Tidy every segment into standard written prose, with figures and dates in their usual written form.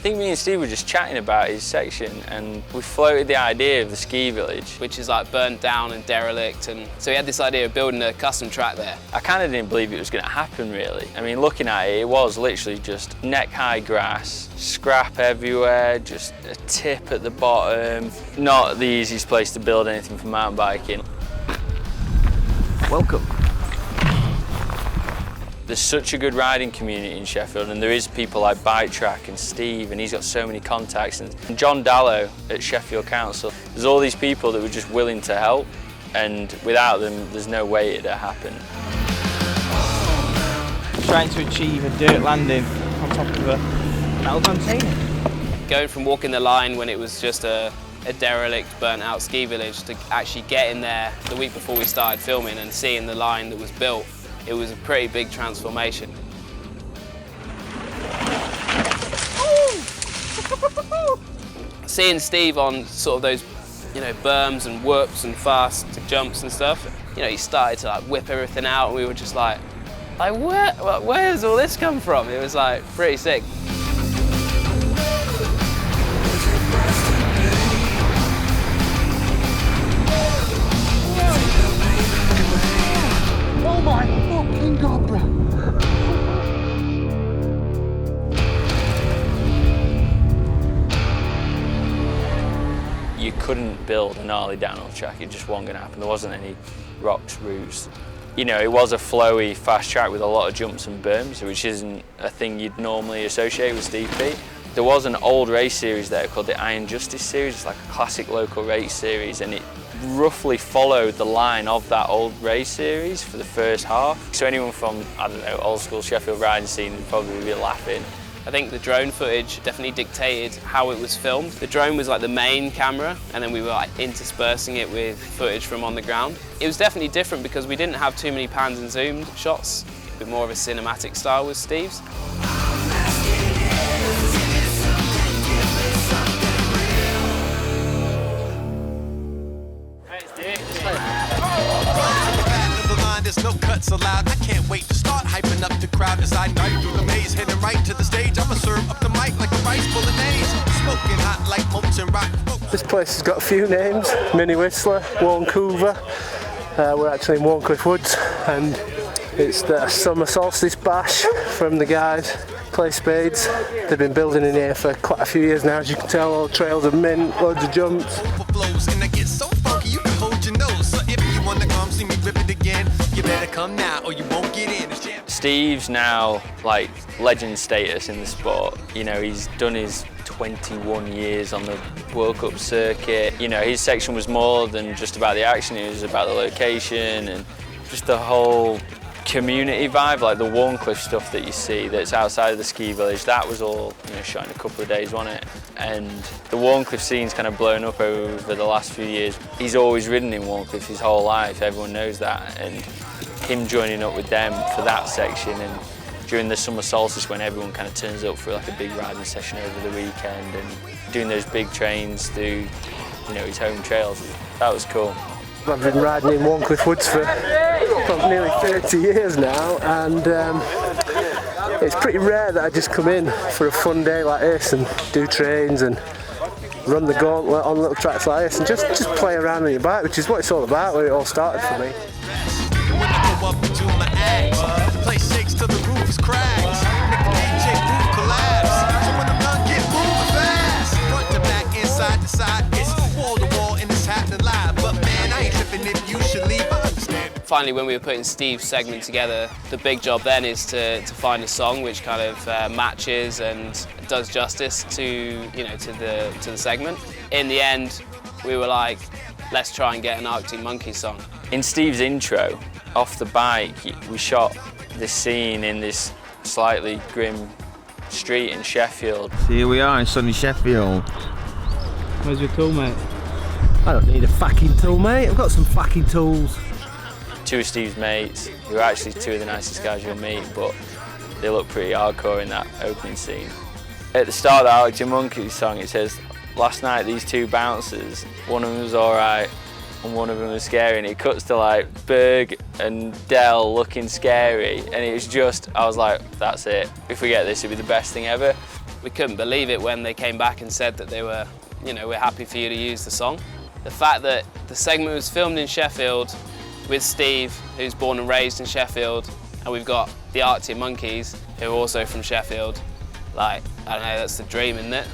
think me and Steve were just chatting about his section and we floated the idea of the ski village. Which is like burnt down and derelict, and so we had this idea of building a custom track there. I kind of didn't believe it was going to happen really. I mean, looking at it, it was literally just neck-high grass, scrap everywhere, just a tip at the bottom. Not the easiest place to build anything for mountain biking. Welcome. There's such a good riding community in Sheffield, and there is people like Bike Track and Steve, and he's got so many contacts, and John Dallow at Sheffield Council. There's all these people that were just willing to help, and without them, there's no way it'd have happened. Trying to achieve a dirt landing on top of a metal container. Going from walking the line when it was just a derelict, burnt out ski village to actually getting there the week before we started filming and seeing the line that was built, it was a pretty big transformation. Seeing Steve on sort of those, you know, berms and whoops and fast jumps and stuff, you know, he started to like whip everything out, and we were just like where's all this come from? It was like pretty sick. Oh my fucking god, bro. You couldn't build a gnarly downhill track, it just wasn't going to happen. There wasn't any rocks, routes. You know, it was a flowy, fast track with a lot of jumps and berms, which isn't a thing you'd normally associate with Steve Peat. There was an old race series there called the Iron Justice series. It's like a classic local race series, and it roughly followed the line of that old race series for the first half. So anyone from, I don't know, old school Sheffield riding scene would probably be laughing. I think the drone footage definitely dictated how it was filmed. The drone was like the main camera, and then we were like interspersing it with footage from on the ground. It was definitely different because we didn't have too many pans and zoomed shots, a bit more of a cinematic style with Steve's. There's no cuts allowed. I can't wait to start hyping up the crowd as I knife through the maze, heading right to the stage. I'ma serve up the mic like a rice bolognese, smoking hot like molten rock. This place has got a few names: Mini Whistler, Warncouver. We're actually in Warncliffe Woods, and it's the summer solstice bash from the guys. Play Spades. They've been building in here for quite a few years now, as you can tell. All trails of mint, loads of jumps. And I get so funky you can hold your nose. So if you wanna come see me rip it again, you better come now or you won't get in. Steve's now like legend status in the sport. You know, he's done his 21 years on the World Cup circuit. You know, his section was more than just about the action, it was about the location and just the whole community vibe, like the Warncliffe stuff that you see that's outside of the ski village. That was all, you know, shot in a couple of days, wasn't it? And the Warncliffe scene's kind of blown up over the last few years. He's always ridden in Warncliffe his whole life, everyone knows that, and him joining up with them for that section, and during the summer solstice when everyone kind of turns up for like a big riding session over the weekend and doing those big trains through, you know, his home trails, that was cool. I've been riding in Warncliffe Woods for nearly 30 years now, and it's pretty rare that I just come in for a fun day like this and do trains and run the gauntlet on little tracks like this and just play around on your bike, which is what it's all about, where it all started for me. Finally, when we were putting Steve's segment together, the big job then is to find a song which kind of matches and does justice to, you know, to the segment. In the end, we were like, let's try and get an Arctic Monkeys song. In Steve's intro, off the bike, we shot this scene in this slightly grim street in Sheffield. So here we are in sunny Sheffield. Where's your tool, mate? I don't need a fucking tool, mate. I've got some fucking tools. Two of Steve's mates, who are actually two of the nicest guys you'll meet, but they look pretty hardcore in that opening scene. At the start of the Arctic Monkeys song, it says, last night these two bouncers, one of them was alright and one of them was scary, and it cuts to like Berg and Dell looking scary, and it was just, I was like, that's it. If we get this, it'll be the best thing ever. we couldn't believe it when they came back and said that they were, you know, we're happy for you to use the song. The fact that the segment was filmed in Sheffield with Steve, who's born and raised in Sheffield, and we've got the Arctic Monkeys, who are also from Sheffield. Like, I don't know, that's the dream, isn't it?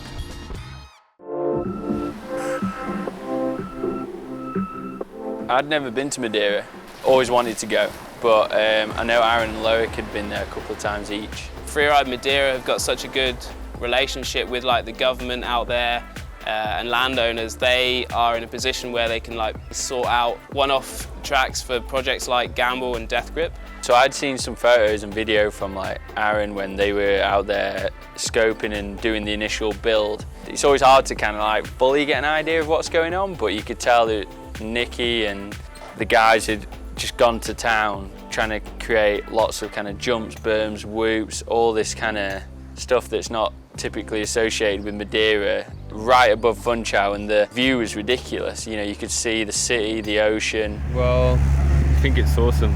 I'd never been to Madeira, always wanted to go, but I know Aaron and Loïc had been there a couple of times each. Freeride Madeira have got such a good relationship with like the government out there and landowners. They are in a position where they can like sort out one-off tracks for projects like Gamble and Death Grip. So I'd seen some photos and video from like Aaron when they were out there scoping and doing the initial build. It's always hard to kind of like fully get an idea of what's going on, but you could tell that Nicky and the guys had just gone to town trying to create lots of kind of jumps, berms, whoops, all this kind of stuff that's not typically associated with Madeira, right above Funchal, and the view was ridiculous. You know, you could see the city, the ocean. Well, I think it's awesome.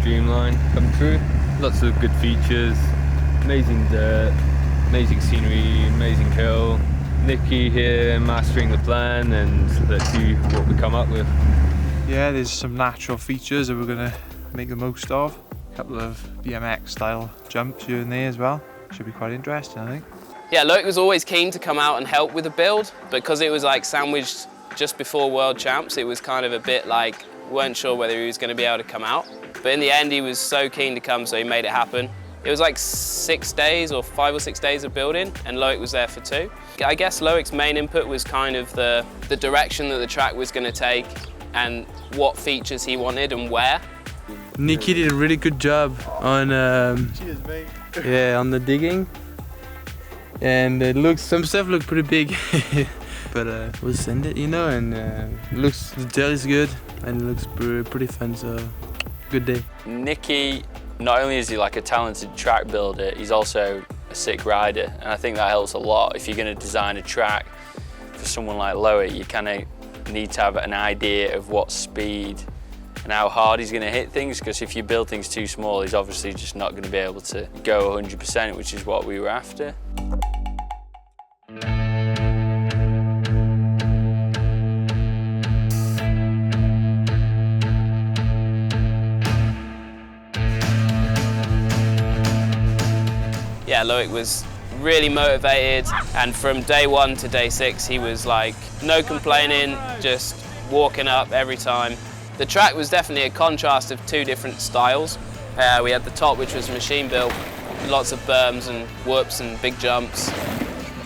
Dreamline come true. Lots of good features, amazing dirt, amazing scenery, amazing hill. Nicky here mastering the plan, and let's see what we come up with. Yeah, there's some natural features that we're going to make the most of. A couple of BMX style jumps here and there as well. Should be quite interesting, I think. Yeah, Loïc was always keen to come out and help with the build, because it was like sandwiched just before World Champs. It was kind of a bit like, weren't sure whether he was going to be able to come out. But in the end, he was so keen to come, so he made it happen. It was like 6 days or 5 or 6 days of building, and Loïc was there for 2. I guess Loïc's main input was kind of the direction that the track was going to take and what features he wanted and where. Nicky did a really good job on yeah, on the digging, and some stuff looked pretty big, but we'll send it, you know, and the dirt is good and it looks pretty fun, so good day. Nicky, not only is he like a talented track builder, he's also a sick rider, and I think that helps a lot. If you're going to design a track for someone like Loïc, you kind of need to have an idea of what speed and how hard he's going to hit things, because if you build things too small, he's obviously just not going to be able to go 100%, which is what we were after. Yeah, Loïc was really motivated, and from day 1 to day 6 he was like no complaining, just walking up every time. The track was definitely a contrast of 2 different styles. We had the top, which was machine built, lots of berms and whoops and big jumps.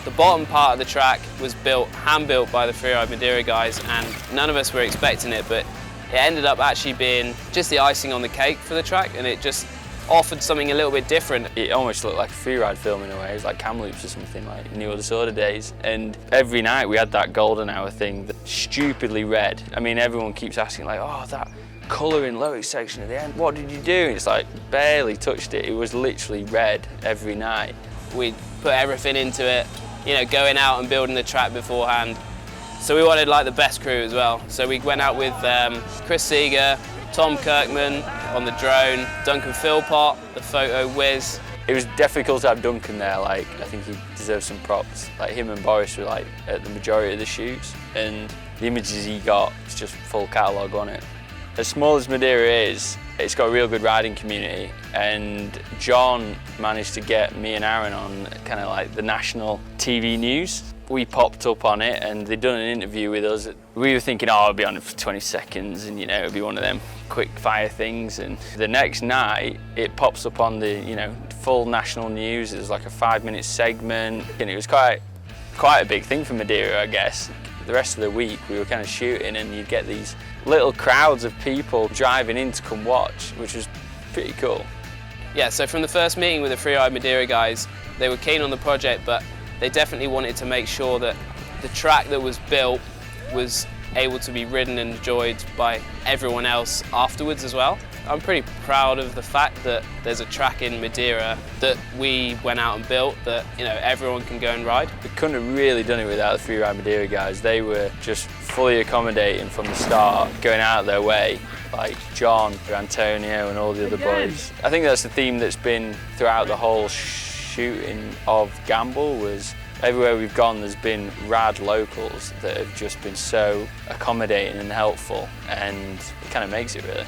The bottom part of the track was hand built by the Freeride Madeira guys, and none of us were expecting it, but it ended up actually being just the icing on the cake for the track, and it just offered something a little bit different. It almost looked like a freeride film in a way. It was like Kamloops or something, like New Order Disorder days. And every night we had that golden hour thing, that's stupidly red. I mean, everyone keeps asking like, oh, that colour in Loïc's section at the end, what did you do? And it's like, barely touched it. It was literally red every night. We put everything into it, you know, going out and building the track beforehand. So we wanted like the best crew as well. So we went out with Chris Seeger, Tom Kirkman on the drone, Duncan Philpott, the photo whiz. It was difficult to have Duncan there. Like, I think he deserves some props. Like, him and Boris were like at the majority of the shoots, and the images he got, it's just full catalogue on it. As small as Madeira is, it's got a real good riding community, and John managed to get me and Aaron on kind of like the national TV news. We popped up on it and they'd done an interview with us. We were thinking, oh, I'll be on it for 20 seconds and, you know, it'll be one of them quick fire things. And the next night, it pops up on the, you know, full national news. It was like a 5-minute segment, and it was quite a big thing for Madeira, I guess. The rest of the week, we were kind of shooting, and you'd get these little crowds of people driving in to come watch, which was pretty cool. Yeah, so from the first meeting with the Freeride Madeira guys, they were keen on the project, but they definitely wanted to make sure that the track that was built was able to be ridden and enjoyed by everyone else afterwards as well. I'm pretty proud of the fact that there's a track in Madeira that we went out and built that, you know, everyone can go and ride. We couldn't have really done it without the Freeride Madeira guys. They were just fully accommodating from the start, going out of their way, like John, Antonio and all the other boys. I think that's the theme that's been throughout the whole shooting of Gamble was everywhere we've gone there's been rad locals that have just been so accommodating and helpful, and it kind of makes it really.